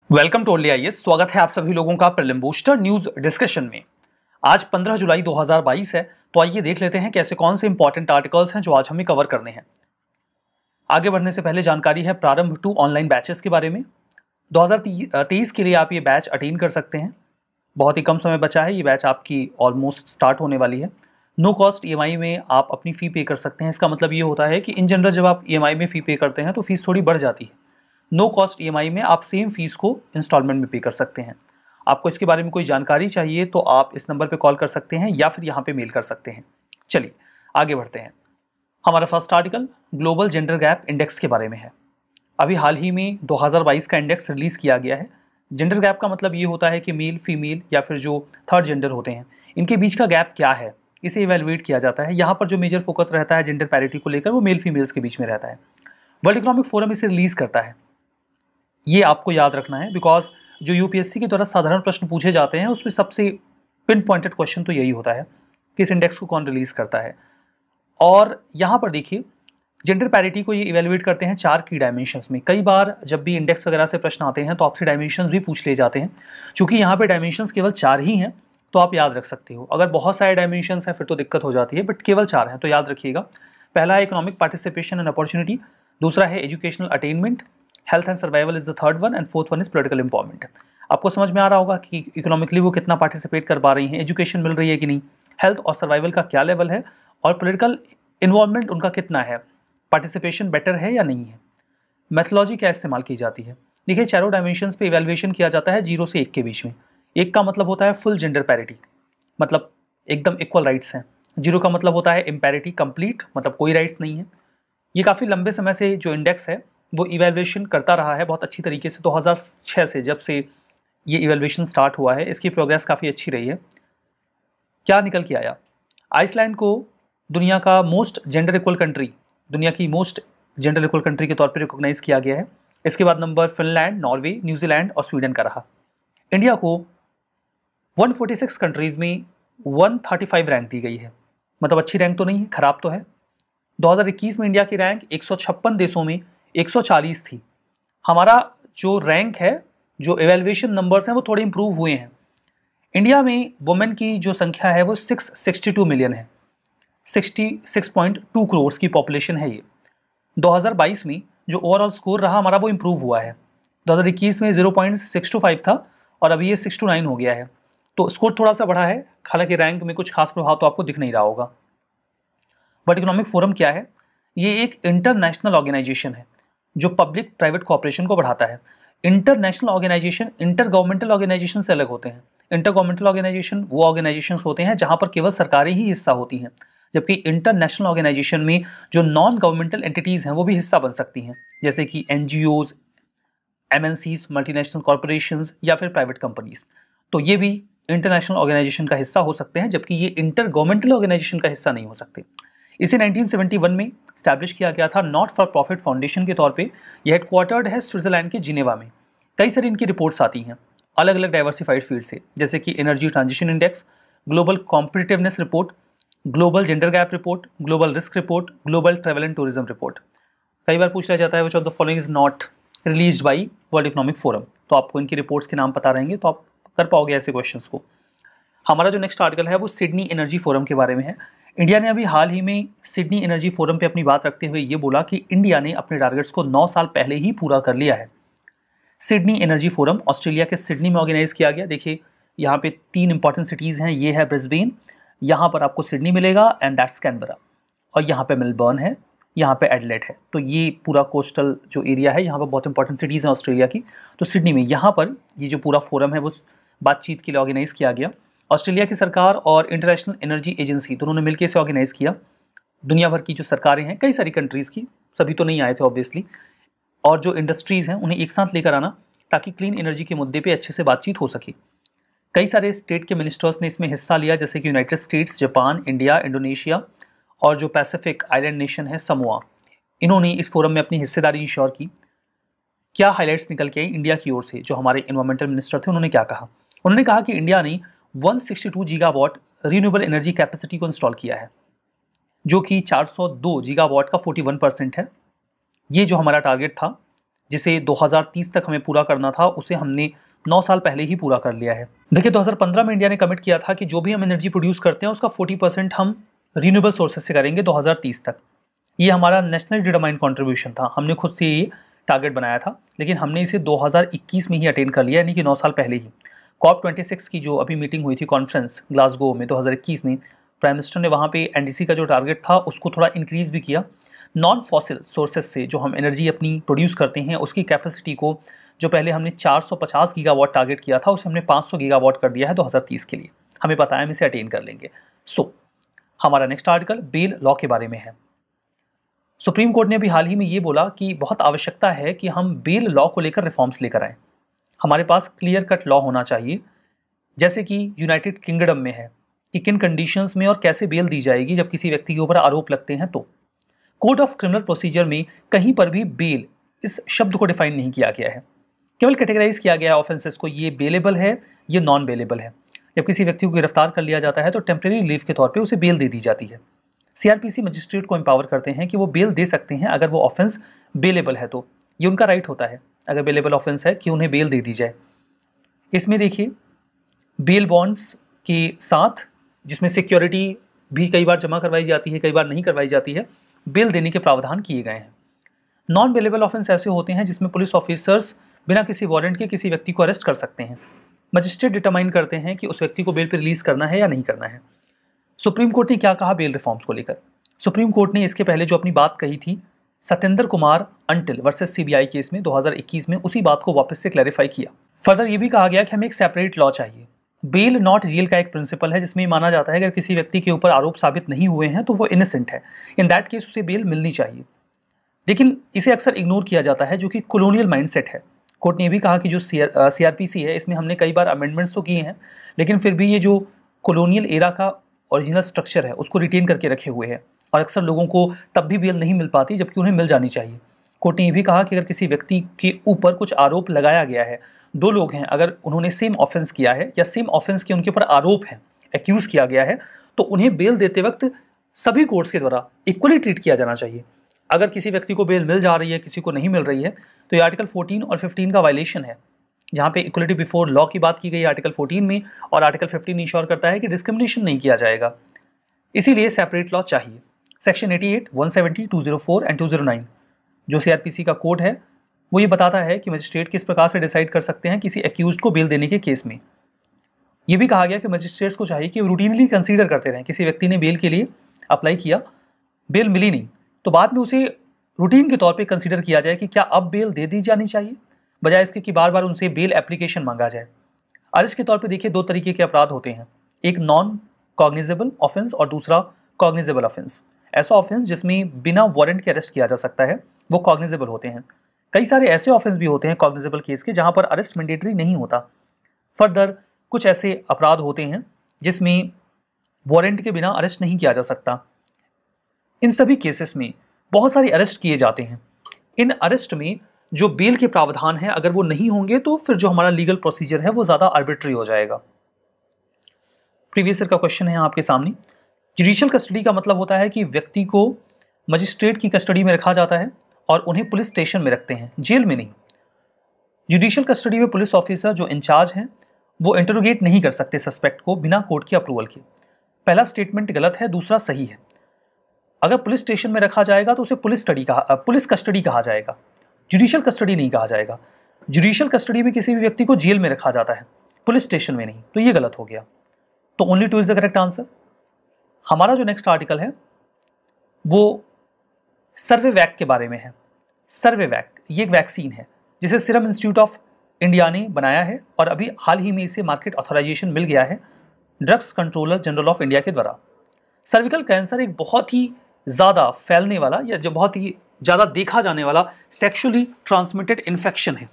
Welcome to only IAS. स्वागत है आप सभी लोगों का प्रीलिम बूस्टर न्यूज डिस्कशन में। आज 15 जुलाई 2022 है, तो आइए देख लेते हैं कैसे कौन से इंपॉर्टेंट आर्टिकल्स हैं जो आज हमें कवर करने हैं। आगे बढ़ने से पहले जानकारी है प्रारंभ टू ऑनलाइन बैचेस के बारे में। 2023 के लिए आप ये बैच अटेंड कर सकते हैं। बहुत ही कम समय बचा है, ये बैच आपकी ऑलमोस्ट स्टार्ट होने वाली है। नो कॉस्ट ईएमआई में आप अपनी फ़ी पे कर सकते हैं। इसका मतलब ये होता है कि इन जनरल जब आप ईएमआई में फ़ी पे करते हैं तो फीस थोड़ी बढ़ जाती है। नो कॉस्ट ईएमआई में आप सेम फीस को इंस्टॉलमेंट में पे कर सकते हैं। आपको इसके बारे में कोई जानकारी चाहिए तो आप इस नंबर पे कॉल कर सकते हैं या फिर यहाँ पे मेल कर सकते हैं। चलिए आगे बढ़ते हैं। हमारा first article global gender gap index के बारे में है। अभी हाल ही में 2022 का इंडेक्स रिलीज़ किया गया है। जेंडर गैप का मतलब ये होता है कि मेल फीमेल या फिर जो थर्ड जेंडर होते हैं इनके बीच का गैप क्या है, इसे इवेलुएट किया जाता है। यहाँ पर जो मेजर फोकस रहता है जेंडर पैरिटी को लेकर वो मेल फीमेल्स के बीच में रहता है। वर्ल्ड इकोनॉमिक फोरम इसे रिलीज़ करता है। ये आपको याद रखना है बिकॉज जो यूपीएससी के द्वारा साधारण प्रश्न पूछे जाते हैं उसमें सबसे पिन पॉइंटेड क्वेश्चन तो यही होता है कि इस इंडेक्स को कौन रिलीज करता है। और यहाँ पर देखिए जेंडर पैरिटी को ये इवेलुएट करते हैं 4 की डायमेंशंस में। कई बार जब भी इंडेक्स वगैरह से प्रश्न आते हैं तो आपसे डायमेंशंस भी पूछ ले जाते हैं। चूंकि यहाँ पे डायमेंशंस केवल 4 ही हैं तो आप याद रख सकते हो। अगर बहुत सारे डायमेंशंस हैं फिर तो दिक्कत हो जाती है, बट केवल 4 हैं तो याद रखिएगा। पहला है इकोनॉमिक पार्टिसिपेशन एंड अपॉर्चुनिटी, दूसरा है educational attainment, health and survival is the third one and fourth one is political empowerment. आपको समझ में आ रहा होगा कि इकोनॉमिकली वो कितना पार्टिसिपेट कर पा रही हैं, एजुकेशन मिल रही है कि नहीं, हेल्थ और सर्वाइवल का क्या लेवल है, और पॉलिटिकल इन्वॉल्वमेंट उनका कितना है, पार्टिसिपेशन बेटर है या नहीं है। मैथोलॉजी क्या इस्तेमाल की जाती है। देखिए चारों डायमेंशंस पे इवैल्यूएशन किया जाता है 0 से 1 के बीच में। 1 का मतलब होता है फुल जेंडर पैरिटी, मतलब एकदम इक्वल राइट्स हैं। 0 का मतलब होता है इम्पैरिटी, कंप्लीट, मतलब कोई राइट्स नहीं है। ये काफ़ी लंबे समय से जो इंडेक्स है वो इवैल्यूएशन करता रहा है बहुत अच्छी तरीके से। 2006 से जब से ये इवैल्यूएशन स्टार्ट हुआ है इसकी प्रोग्रेस काफ़ी अच्छी रही है। क्या निकल के आया, आइसलैंड को दुनिया का मोस्ट जेंडर इक्वल कंट्री, दुनिया की मोस्ट जेंडर इक्वल कंट्री के तौर पर रिकॉग्नाइज किया गया है। इसके बाद नंबर फिनलैंड, नॉर्वे, न्यूजीलैंड और स्वीडन का रहा। इंडिया को 146 कंट्रीज में 135 रैंक दी गई है, मतलब अच्छी रैंक तो नहीं है, खराब तो है। 2021 में इंडिया की रैंक 156 देशों में 140 थी। हमारा जो रैंक है, जो एवेल्युएशन नंबर्स हैं वो थोड़े इंप्रूव हुए हैं। इंडिया में वुमेन की जो संख्या है वो 662 मिलियन है, 66.2 करोड़ की पॉपुलेशन है ये। 2022 में जो ओवरऑल स्कोर रहा हमारा वो इंप्रूव हुआ है। 2021 में 0.625 था और अभी ये 629 हो गया है, तो स्कोर थोड़ा सा बढ़ा है। हालांकि रैंक में कुछ खास प्रभाव तो आपको दिख नहीं रहा होगा। वर्ल्ड इकोनॉमिक फोरम क्या है, ये एक इंटरनेशनल ऑर्गेनाइजेशन है जो पब्लिक प्राइवेट कोऑपरेशन को बढ़ाता है। International organisation inter governmental organisation से अलग होते हैं। इंटर गवर्नमेंटल ऑर्गेनाइजेशन वो ऑर्गेनाइजेशन होते हैं जहां पर केवल सरकारें ही हिस्सा होती हैं, जबकि इंटरनेशनल ऑर्गेनाइजेशन में जो नॉन गवर्नमेंटल एंटिटीज़ हैं वो भी हिस्सा बन सकती हैं, जैसे कि एनजीओज, एमएनसीज, मल्टीनेशनल कॉरपोरेशंस या फिर प्राइवेट कंपनीज। तो ये भी इंटरनेशनल ऑर्गेनाइजेशन का हिस्सा हो सकते हैं, जबकि ये इंटर गवर्नमेंटल ऑर्गेनाइजेशन का हिस्सा नहीं हो सकते। इसे 1971 में स्टैब्लिश किया गया था नॉट फॉर प्रॉफिट फाउंडेशन के तौर पे। यह हेडक्वार्टर्ड है स्विट्जरलैंड के जिनेवा में। कई सारी इनकी रिपोर्ट्स आती हैं अलग अलग डाइवर्सिफाइड फील्ड से, जैसे कि energy transition index, global competitiveness report, global gender gap report, global risk report, global travel and tourism report. कई बार पूछ लिया जाता है which of the following is not released by world economic forum, तो आपको इनकी रिपोर्ट्स के नाम पता रहेंगे तो आप कर पाओगे ऐसे क्वेश्चंस को। हमारा जो नेक्स्ट आर्टिकल है वो सिडनी एनर्जी फोरम के बारे में है। इंडिया ने अभी हाल ही में सिडनी एनर्जी फोरम पे अपनी बात रखते हुए ये बोला कि इंडिया ने अपने टारगेट्स को 9 साल पहले ही पूरा कर लिया है। सिडनी एनर्जी फोरम ऑस्ट्रेलिया के सिडनी में ऑर्गेनाइज किया गया। देखिए यहाँ पे 3 इंपॉर्टेंट सिटीज़ हैं, ये है ब्रिस्बेन, यहाँ पर आपको सिडनी मिलेगा एंड दैट्स कैनबरा, और यहाँ पे मेलबर्न है, यहाँ पे एडलेड है। तो ये पूरा कोस्टल जो एरिया है यहाँ पर बहुत इंपॉर्टेंट सिटीज़ हैं ऑस्ट्रेलिया की। तो सिडनी में यहाँ पर ये जो पूरा फोरम है वो बातचीत के लिए ऑर्गेनाइज किया गया। ऑस्ट्रेलिया की सरकार और इंटरनेशनल एनर्जी एजेंसी दोनों ने मिलकर इसे ऑर्गेनाइज किया। दुनिया भर की जो सरकारें हैं, कई सारी कंट्रीज़ की, सभी तो नहीं आए थे ऑब्वियसली, और जो इंडस्ट्रीज़ हैं उन्हें एक साथ लेकर आना ताकि क्लीन एनर्जी के मुद्दे पे अच्छे से बातचीत हो सके। कई सारे स्टेट के मिनिस्टर्स ने इसमें हिस्सा लिया, जैसे कि United states, Japan, India, Indonesia और जो पैसिफिक आइलैंड नेशन है समोआ। इन्होंने इस फोरम में अपनी हिस्सेदारी इंश्योर की। क्या हाईलाइट्स निकल के आई इंडिया की ओर से, जो हमारे एनवायरमेंटल मिनिस्टर थे उन्होंने क्या कहा। उन्होंने कहा कि इंडिया ने 162 गीगावाट रीन्यूएबल एनर्जी कैपेसिटी को इंस्टॉल किया है, जो कि 402 गीगावाट का 41% है। ये जो हमारा टारगेट था जिसे 2030 तक हमें पूरा करना था, उसे हमने 9 साल पहले ही पूरा कर लिया है। देखिए 2015 में इंडिया ने कमिट किया था कि जो भी हम एनर्जी प्रोड्यूस करते हैं उसका 40% हम रीन्यूएबल सोर्सेज से करेंगे 2030 तक। ये हमारा नेशनल डिटरमाइंड कंट्रीब्यूशन था, हमने खुद से ये टारगेट बनाया था, लेकिन हमने इसे 2021 में ही अटेन कर लिया, यानी कि 9 साल पहले ही। COP26 की जो अभी मीटिंग हुई थी, कॉन्फ्रेंस ग्लासगो में 2021 में, प्राइम मिनिस्टर ने वहाँ पे एनडीसी का जो टारगेट था उसको थोड़ा इंक्रीज भी किया। नॉन फॉसिल सोर्सेज से जो हम एनर्जी अपनी प्रोड्यूस करते हैं उसकी कैपेसिटी को, जो पहले हमने 450 गीगावाट टारगेट किया था, उसे हमने 500 गीगावाट कर दिया है 2030 के लिए। हमें पता है हम इसे अटेन कर लेंगे। हमारा नेक्स्ट आर्टिकल बेल लॉ के बारे में है। सुप्रीम कोर्ट ने अभी हाल ही में ये बोला कि बहुत आवश्यकता है कि हम बेल लॉ को लेकर रिफॉर्म्स लेकर आएँ। हमारे पास क्लियर कट लॉ होना चाहिए, जैसे कि यूनाइटेड किंगडम में है कि किन कंडीशंस में और कैसे बेल दी जाएगी जब किसी व्यक्ति के ऊपर आरोप लगते हैं। तो कोड ऑफ क्रिमिनल प्रोसीजर में कहीं पर भी बेल इस शब्द को डिफाइन नहीं किया गया है, केवल कैटेगराइज किया गया है ऑफेंसेस को, ये बेलेबल है, ये नॉन बेलेबल है। जब किसी व्यक्ति को गिरफ्तार कर लिया जाता है तो टेम्परेरी लीव के तौर पे उसे बेल दे दी जाती है। सीआरपीसी मजिस्ट्रेट को एम्पावर करते हैं कि वो बेल दे सकते हैं अगर वो ऑफेंस बेलेबल है, तो ये उनका राइट होता है अगर बेलेबल ऑफेंस है कि उन्हें बेल दे दी जाए। इसमें देखिए बेल बॉन्ड्स के साथ, जिसमें सिक्योरिटी भी कई बार जमा करवाई जाती है, कई बार नहीं करवाई जाती है, बेल देने के प्रावधान किए गए हैं। नॉन बेलेबल ऑफेंस ऐसे होते हैं जिसमें पुलिस ऑफिसर्स बिना किसी वारंट के किसी व्यक्ति को अरेस्ट कर सकते हैं। मजिस्ट्रेट डिटरमाइन करते हैं कि उस व्यक्ति को बेल पर रिलीज करना है या नहीं करना है। सुप्रीम कोर्ट ने क्या कहा बेल रिफॉर्म्स को लेकर? सुप्रीम कोर्ट ने इसके पहले जो अपनी बात कही थी Satyendra Kumar until versus CBI case में 2021 में, उसी बात को वापस से क्लैरिफाई किया। फर्दर ये भी कहा गया कि हमें एक सेपरेट लॉ चाहिए। बेल नॉट जेल का एक प्रिंसिपल है जिसमें माना जाता है कि अगर किसी व्यक्ति के ऊपर आरोप साबित नहीं हुए हैं तो वो इनोसेंट है, इन दैट केस उसे बेल मिलनी चाहिए। लेकिन इसे अक्सर इग्नोर किया जाता है, जो कि कॉलोनियल माइंडसेट है। कोर्ट ने भी कहा कि जो सीआरपीसी है इसमें हमने कई बार अमेंडमेंट्स तो किए हैं, लेकिन फिर भी ये जो कॉलोनियल एरा का ओरिजिनल स्ट्रक्चर है उसको रिटेन करके रखे हुए हैं, और अक्सर लोगों को तब भी बेल नहीं मिल पाती जबकि उन्हें मिल जानी चाहिए। कोर्ट ने यह भी कहा कि अगर किसी व्यक्ति के ऊपर कुछ आरोप लगाया गया है, 2 लोग हैं, अगर उन्होंने सेम ऑफेंस किया है या सेम ऑफेंस के उनके ऊपर आरोप है, एक्यूज किया गया है, तो उन्हें बेल देते वक्त सभी कोर्ट्स के द्वारा इक्वली ट्रीट किया जाना चाहिए। अगर किसी व्यक्ति को बेल मिल जा रही है, किसी को नहीं मिल रही है, तो ये आर्टिकल 14 और 15 का वायलेशन है। जहाँ पे इक्वलिटी बिफोर लॉ की बात की गई आर्टिकल 14 में, और आर्टिकल 15 इंश्योर करता है कि डिस्क्रिमिनेशन नहीं किया जाएगा। इसीलिए सेपरेट लॉ चाहिए। सेक्शन 88, 170, 204 एंड 209 जो सीआरपीसी का कोड है वो ये बताता है कि मजिस्ट्रेट किस प्रकार से डिसाइड कर सकते हैं किसी एक्यूज्ड को बेल देने के केस में। ये भी कहा गया कि मजिस्ट्रेट्स को चाहिए कि रूटीनली कंसीडर करते रहें। किसी व्यक्ति ने बेल के लिए अप्लाई किया, बेल मिली नहीं, तो बाद में उसे रूटीन के तौर पे कंसीडर किया जाए कि क्या अब बेल दे दी जानी चाहिए, बजाय इसके कि बार बार उनसे बेल एप्लीकेशन मांगा जाए। अरेस्ट के तौर पे देखिए 2 तरीके के अपराध होते हैं, एक नॉन कॉग्निजेबल ऑफेंस और दूसरा कॉग्निजेबल ऑफेंस। ऐसा ऑफेंस जिसमें बिना वारंट के अरेस्ट किया जा सकता है वो कॉग्निजेबल होते हैं। कई सारे ऐसे ऑफेंस भी होते हैं कॉग्निजेबल केस के जहां पर अरेस्ट मैंडेटरी नहीं होता। फर्दर कुछ ऐसे अपराध होते हैं जिसमें वारंट के बिना अरेस्ट नहीं किया जा सकता। इन सभी केसेस में बहुत सारे अरेस्ट किए जाते हैं। इन अरेस्ट में जो बेल के प्रावधान हैं अगर वो नहीं होंगे तो फिर जो हमारा लीगल प्रोसीजर है वो ज़्यादा आर्बिट्री हो जाएगा। प्रीवियस ईयर का क्वेश्चन है आपके सामने। जुडिशियल कस्टडी का मतलब होता है कि व्यक्ति को मजिस्ट्रेट की कस्टडी में रखा जाता है और उन्हें पुलिस स्टेशन में रखते हैं, जेल में नहीं। जुडिशियल कस्टडी में पुलिस ऑफिसर जो इंचार्ज हैं वो इंटरोगेट नहीं कर सकते सस्पेक्ट को बिना कोर्ट के अप्रूवल के। पहला स्टेटमेंट गलत है, दूसरा सही है। अगर पुलिस स्टेशन में रखा जाएगा तो उसे पुलिस कस्टडी कहा जाएगा, जुडिशियल कस्टडी नहीं कहा जाएगा। जुडिशियल कस्टडी में किसी भी व्यक्ति को जेल में रखा जाता है, पुलिस स्टेशन में नहीं, तो ये गलत हो गया। तो only 2 is the correct answer. हमारा जो नेक्स्ट आर्टिकल है वो सर्वेवैक के बारे में है। सर्वेवैक ये एक वैक्सीन है जिसे सीरम इंस्टीट्यूट ऑफ इंडिया ने बनाया है और अभी हाल ही में इसे मार्केट ऑथराइजेशन मिल गया है drugs controller general of India के द्वारा। सर्विकल कैंसर एक बहुत ही ज़्यादा फैलने वाला या जो बहुत ही ज़्यादा देखा जाने वाला सेक्सुअली ट्रांसमिटेड इन्फेक्शन है।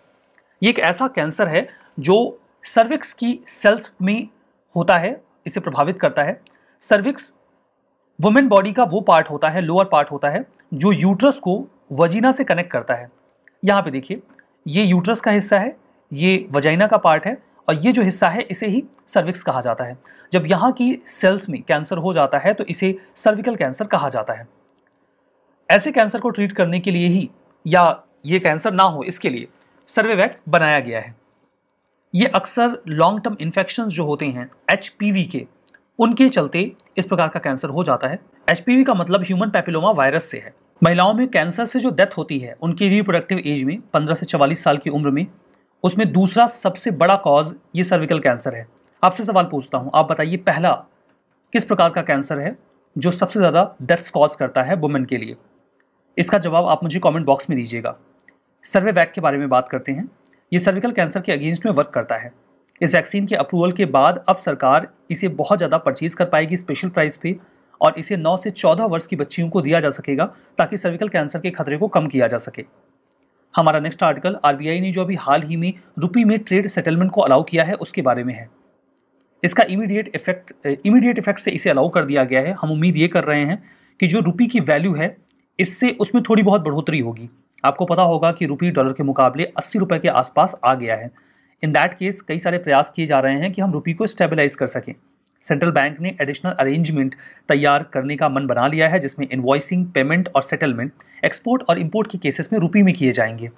ये एक ऐसा कैंसर है जो सर्विक्स की सेल्स में होता है, इसे प्रभावित करता है। सर्विक्स वुमेन बॉडी का वो पार्ट होता है, लोअर पार्ट होता है जो यूट्रस को वजीना से कनेक्ट करता है। यहाँ पे देखिए ये यूट्रस का हिस्सा है, ये वजाइना का पार्ट है और ये जो हिस्सा है इसे ही सर्विक्स कहा जाता है। जब यहाँ की सेल्स में कैंसर हो जाता है तो इसे सर्विकल कैंसर कहा जाता है। ऐसे कैंसर को ट्रीट करने के लिए ही या ये कैंसर ना हो इसके लिए सर्वेवैक बनाया गया है। ये अक्सर लॉन्ग टर्म इन्फेक्शंस जो होते हैं HPV के, उनके चलते इस प्रकार का कैंसर हो जाता है। HPV का मतलब ह्यूमन पैपिलोमा वायरस से है। महिलाओं में कैंसर से जो डेथ होती है उनकी रिप्रोडक्टिव एज में 15 से 44 साल की उम्र में, उसमें दूसरा सबसे बड़ा कॉज ये सर्विकल कैंसर है। आपसे सवाल पूछता हूं, आप बताइए पहला किस प्रकार का कैंसर है जो सबसे ज़्यादा डेथ्स कॉज करता है वुमेन के लिए? इसका जवाब आप मुझे कमेंट बॉक्स में दीजिएगा। सर्वेवैक के बारे में बात करते हैं। ये सर्विकल कैंसर के अगेंस्ट में वर्क करता है। इस वैक्सीन के अप्रूवल के बाद अब सरकार इसे बहुत ज़्यादा परचेज कर पाएगी स्पेशल प्राइस पे, और इसे 9 से 14 वर्ष की बच्चियों को दिया जा सकेगा ताकि सर्विकल कैंसर के खतरे को कम किया जा सके। हमारा नेक्स्ट आर्टिकल RBI ने जो अभी हाल ही में रुपी में ट्रेड सेटलमेंट को अलाउ किया है उसके बारे में है। इसका इमीडिएट इफेक्ट से इसे अलाउ कर दिया गया है। हम उम्मीद ये कर रहे हैं कि जो रुपी की वैल्यू है इससे उसमें थोड़ी बहुत बढ़ोतरी होगी। आपको पता होगा कि रुपी डॉलर के मुकाबले 80 रुपए के आसपास आ गया है। इन दैट केस कई सारे प्रयास किए जा रहे हैं कि हम रुपी को स्टेबलाइज कर सकें। सेंट्रल बैंक ने एडिशनल अरेंजमेंट तैयार करने का मन बना लिया है जिसमें इनवॉइसिंग, पेमेंट और सेटलमेंट एक्सपोर्ट और इंपोर्ट के केसेस में रुपी में किए जाएंगे।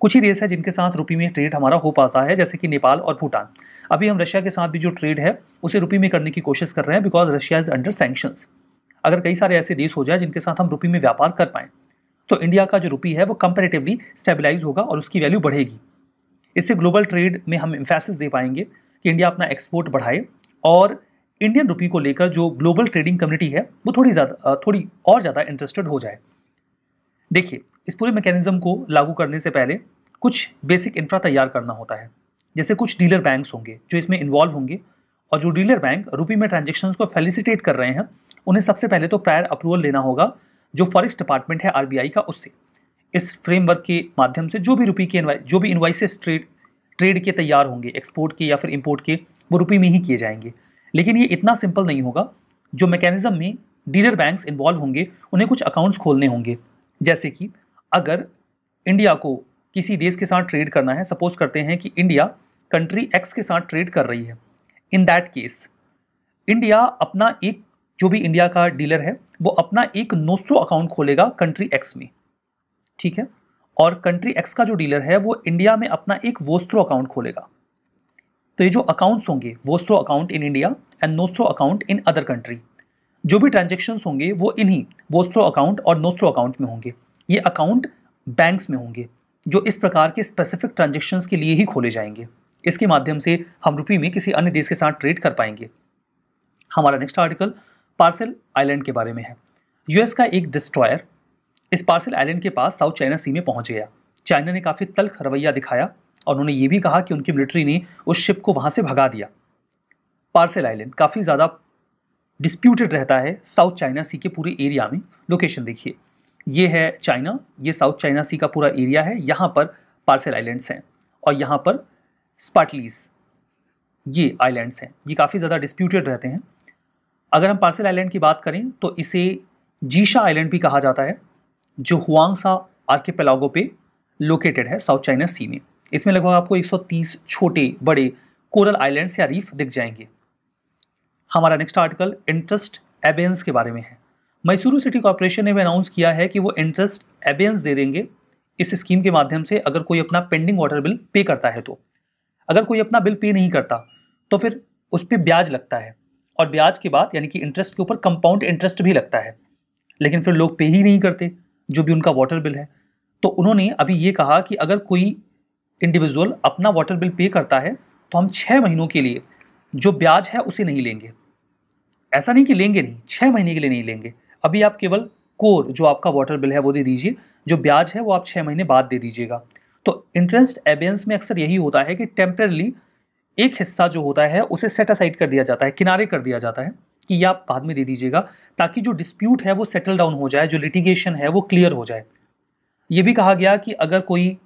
कुछ ही देश है जिनके साथ रुपी में ट्रेड हमारा हो पाता है, जैसे कि नेपाल और भूटान। अभी हम रशिया के साथ भी जो ट्रेड है उसे रुपी में करने की कोशिश कर रहे हैं because Russia is under sanctions. अगर कई सारे ऐसे देश हो जाए जिनके साथ हम रुपी में व्यापार कर पाएं तो इंडिया का जो रुपी है वो कंपैरेटिवली स्टेबलाइज होगा और उसकी वैल्यू बढ़ेगी। इससे ग्लोबल ट्रेड में हम एम्फेसिस दे पाएंगे कि इंडिया अपना एक्सपोर्ट बढ़ाए और इंडियन रुपी को लेकर जो ग्लोबल ट्रेडिंग कम्युनिटी है वो थोड़ी और ज़्यादा इंटरेस्टेड हो जाए। देखिए, इस पूरे मैकेनिज्म को लागू करने से पहले कुछ बेसिक इंफ्रा तैयार करना होता है। जैसे कुछ डीलर बैंक्स होंगे जो इसमें इन्वॉल्व होंगे, और जो डीलर बैंक रुपी में ट्रांजेक्शन्स को फैसिलिटेट कर रहे हैं उन्हें सबसे पहले तो प्रायर अप्रूवल लेना होगा जो फॉरेक्स डिपार्टमेंट है RBI का, उससे। इस फ्रेमवर्क के माध्यम से जो भी इनवाइसेस ट्रेड के तैयार होंगे, एक्सपोर्ट के या फिर इंपोर्ट के, वो रुपी में ही किए जाएंगे। लेकिन ये इतना सिंपल नहीं होगा। जो मैकेनिज्म में डीलर बैंक्स इन्वॉल्व होंगे उन्हें कुछ अकाउंट्स खोलने होंगे। जैसे कि अगर इंडिया को किसी देश के साथ ट्रेड करना है, सपोज करते हैं कि इंडिया कंट्री X के साथ ट्रेड कर रही है, इन दैट केस इंडिया अपना एक, जो भी इंडिया का डीलर है वो अपना एक नोस्ट्रो अकाउंट खोलेगा कंट्री X में, ठीक है, और कंट्री X का जो डीलर है वो इंडिया में अपना एक वोस्ट्रो अकाउंट खोलेगा। तो ये जो अकाउंट्स होंगे, vostro account in India and nostro account in other country, जो भी ट्रांजेक्शन्स होंगे वो इन्हीं वोस्ट्रो अकाउंट और नोस्ट्रो अकाउंट में होंगे। ये अकाउंट बैंक्स में होंगे जो इस प्रकार के स्पेसिफिक ट्रांजेक्शन्स के लिए ही खोले जाएंगे। इसके माध्यम से हम रुपी में किसी अन्य देश के साथ ट्रेड कर पाएंगे। हमारा नेक्स्ट आर्टिकल पार्सल आइलैंड के बारे में है। US का एक डिस्ट्रॉयर इस पार्सल आइलैंड के पास साउथ चाइना सी में पहुंच गया। चाइना ने काफ़ी तल्ख रवैया दिखाया और उन्होंने ये भी कहा कि उनकी मिलिट्री ने उस शिप को वहां से भगा दिया। पार्सल आइलैंड काफ़ी ज़्यादा डिस्प्यूटेड रहता है साउथ चाइना सी के पूरे एरिया में। लोकेशन देखिए, ये है चाइना, ये साउथ चाइना सी का पूरा एरिया है। यहाँ पर पार्सल आइलैंड्स हैं और यहाँ पर स्पार्टलीज, ये आइलैंड्स हैं। ये काफ़ी ज़्यादा डिस्प्यूटेड रहते हैं। अगर हम पार्सल आइलैंड की बात करें तो इसे जीशा आइलैंड भी कहा जाता है, जो हुआंगसा आर्किपेलागो पे लोकेटेड है साउथ चाइना सी में। इसमें लगभग आपको 130 छोटे बड़े कोरल आइलैंड्स या रीफ दिख जाएंगे। हमारा नेक्स्ट आर्टिकल इंटरेस्ट एबेंस के बारे में है। मैसूरू सिटी कॉर्पोरेशन ने भी अनाउंस किया है कि वो इंटरेस्ट एबेंस दे देंगे इस स्कीम के माध्यम से, अगर कोई अपना पेंडिंग वाटर बिल पे करता है तो। अगर कोई अपना बिल पे नहीं करता तो फिर उस पर ब्याज लगता है, और ब्याज के बाद यानी कि इंटरेस्ट के ऊपर कंपाउंड इंटरेस्ट भी लगता है। लेकिन फिर लोग पे ही नहीं करते जो भी उनका वाटर बिल है। तो उन्होंने अभी ये कहा कि अगर कोई इंडिविजुअल अपना वाटर बिल पे करता है तो हम 6 महीनों के लिए जो ब्याज है उसे नहीं लेंगे। ऐसा नहीं कि लेंगे नहीं, 6 महीने के लिए नहीं लेंगे। अभी आप केवल कोर जो आपका वाटर बिल है वो दे दीजिए, जो ब्याज है वो आप 6 महीने बाद दे दीजिएगा। तो इंटरेस्ट एबेंस में अक्सर यही होता है कि टेम्परली एक हिस्सा जो होता है उसे सेट असाइड कर दिया जाता है, किनारे कर दिया जाता है कि ये आप बाद में दे दीजिएगा, ताकि जो डिस्प्यूट है वो सेटल डाउन हो जाए, जो लिटिगेशन है वो क्लियर हो जाए। ये भी कहा गया कि अगर कोई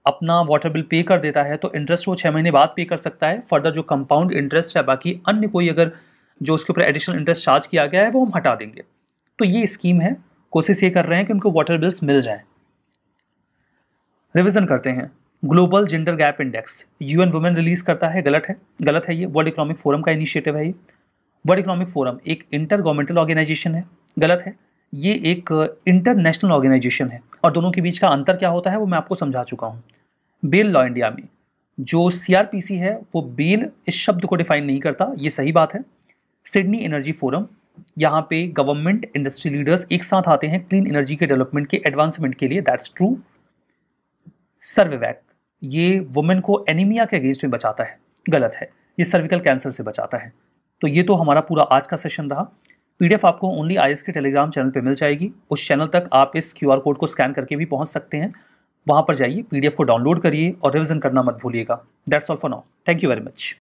अपना वाटर बिल पे कर देता है तो इंटरेस्ट वो 6 महीने बाद पे कर सकता है। फर्दर जो कंपाउंड इंटरेस्ट है, बाकी अन्य कोई अगर जो उसके ऊपर एडिशनल इंटरेस्ट चार्ज किया गया है वो हम हटा देंगे। तो ये स्कीम है, कोशिश ये कर रहे हैं कि उनको वाटर बिल्स मिल जाएं। रिवीजन करते हैं। Global gender gap index UN women release करता है, गलत है ये। वर्ल्ड इकोनॉमिक फोरम का इनिशिएटिव है ये। वर्ल्ड इकोनॉमिक फोरम एक इंटर गवर्नमेंटल ऑर्गेनाइजेशन है, गलत है। ये एक इंटरनेशनल ऑर्गेनाइजेशन है और दोनों के बीच का अंतर क्या होता है वो मैं आपको समझा चुका हूँ। बेल लॉ इंडिया में जो सीआरपीसी है वो बेल इस शब्द को डिफाइन नहीं करता, ये सही बात है। सिडनी एनर्जी फोरम, यहाँ पे गवर्नमेंट इंडस्ट्री लीडर्स एक साथ आते हैं क्लीन एनर्जी के डेवलपमेंट के एडवांसमेंट के लिए, दैट्स ट्रू। सर्वैक, ये वुमेन को एनीमिया के अगेंस्ट में बचाता है, गलत है, ये सर्विकल कैंसर से बचाता है। तो ये तो हमारा पूरा आज का सेशन रहा। पीडीएफ आपको ओनली आईएएस के टेलीग्राम चैनल पे मिल जाएगी। उस चैनल तक आप इस क्यूआर कोड को स्कैन करके भी पहुंच सकते हैं। वहां पर जाइए, पीडीएफ को डाउनलोड करिए और रिवीजन करना मत भूलिएगा। That's all for now, thank you very much.